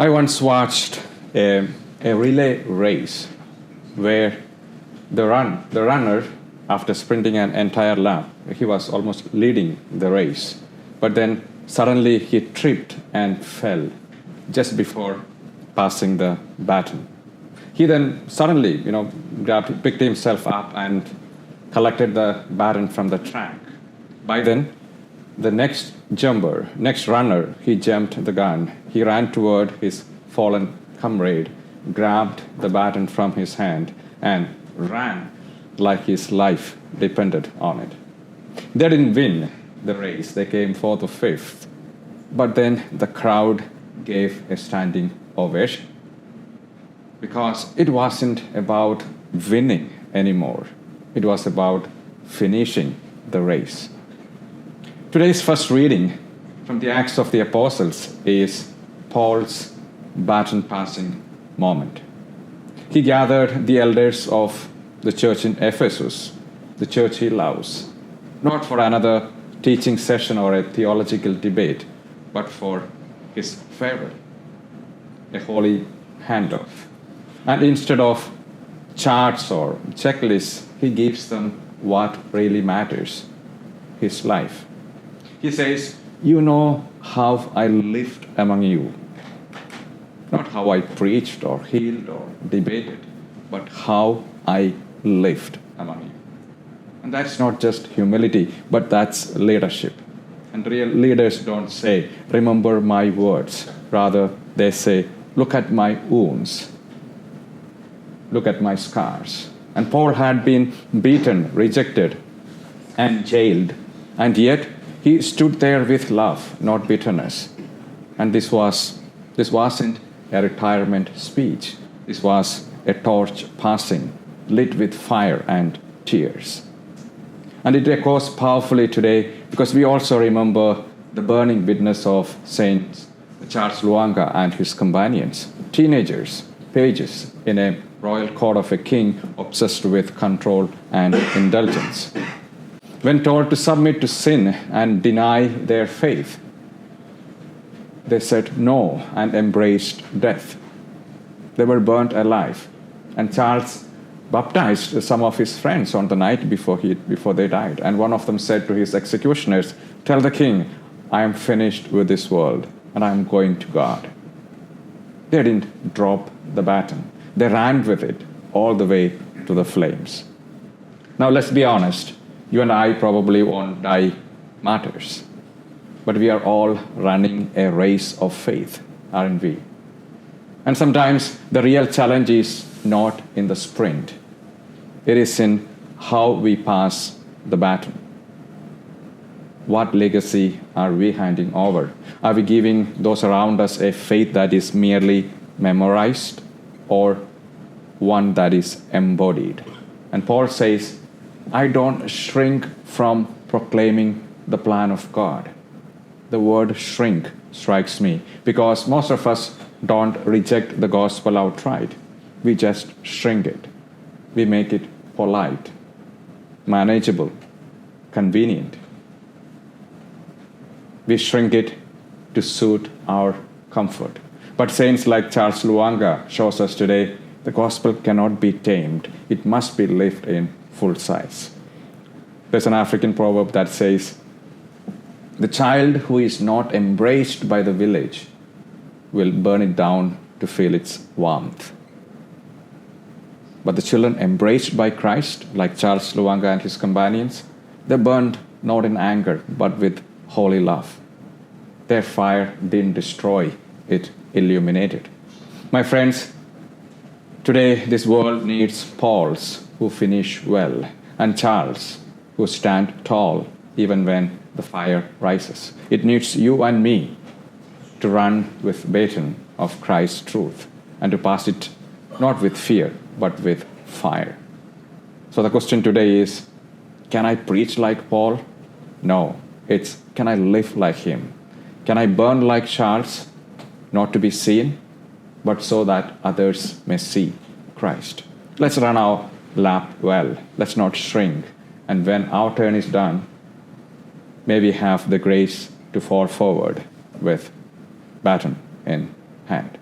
I once watched a relay race where the runner, after sprinting an entire lap, he was almost leading the race. But then suddenly he tripped and fell just before passing the baton. He then suddenly, picked himself up and collected the baton from the track. By then, the next runner, he jumped the gun. He ran toward his fallen comrade, grabbed the baton from his hand, and ran like his life depended on it. They didn't win the race. They came fourth or fifth. But then the crowd gave a standing ovation because it wasn't about winning anymore. It was about finishing the race. Today's first reading from the Acts of the Apostles is Paul's baton passing moment. He gathered the elders of the church in Ephesus, the church he loves, not for another teaching session or a theological debate, but for his farewell, a holy handoff. And instead of charts or checklists, he gives them what really matters, his life. He says, "You know how I lived among you. Not how I preached or healed or debated, but how I lived among you." And that's not just humility, but that's leadership. And real leaders don't say, "Remember my words." Rather, they say, "Look at my wounds. Look at my scars." And Paul had been beaten, rejected, and jailed. And yet, he stood there with love, not bitterness. And this wasn't a retirement speech. This was a torch passing, lit with fire and tears. And it echoes powerfully today because we also remember the burning witness of Saint Charles Luanga and his companions, teenagers, pages in a royal court of a king obsessed with control and indulgence. When told to submit to sin and deny their faith, they said no and embraced death. They were burnt alive. And Charles baptized some of his friends on the night before they died. And one of them said to his executioners, "Tell the king, I am finished with this world and I am going to God." They didn't drop the baton. They ran with it all the way to the flames. Now let's be honest. You and I probably won't die martyrs. But we are all running a race of faith, aren't we? And sometimes the real challenge is not in the sprint. It is in how we pass the baton. What legacy are we handing over? Are we giving those around us a faith that is merely memorized or one that is embodied? And Paul says, "I don't shrink from proclaiming the plan of God." The word shrink strikes me because most of us don't reject the gospel outright. We just shrink it. We make it polite, manageable, convenient. We shrink it to suit our comfort. But saints like Charles Luanga shows us today the gospel cannot be tamed. It must be lived in full size. There's an African proverb that says, "The child who is not embraced by the village will burn it down to feel its warmth." But the children embraced by Christ, like Charles Luanga and his companions, they burned not in anger, but with holy love. Their fire didn't destroy, it illuminated. My friends, today this world needs Pauls who finish well, and Charles who stand tall even when the fire rises. It needs you and me to run with baton of Christ's truth and to pass it not with fear, but with fire. So the question today is, can I preach like Paul? No, it's, can I live like him? Can I burn like Charles, not to be seen, but so that others may see Christ? Let's run our lap well. Let's not shrink. And when our turn is done, may we have the grace to fall forward with baton in hand.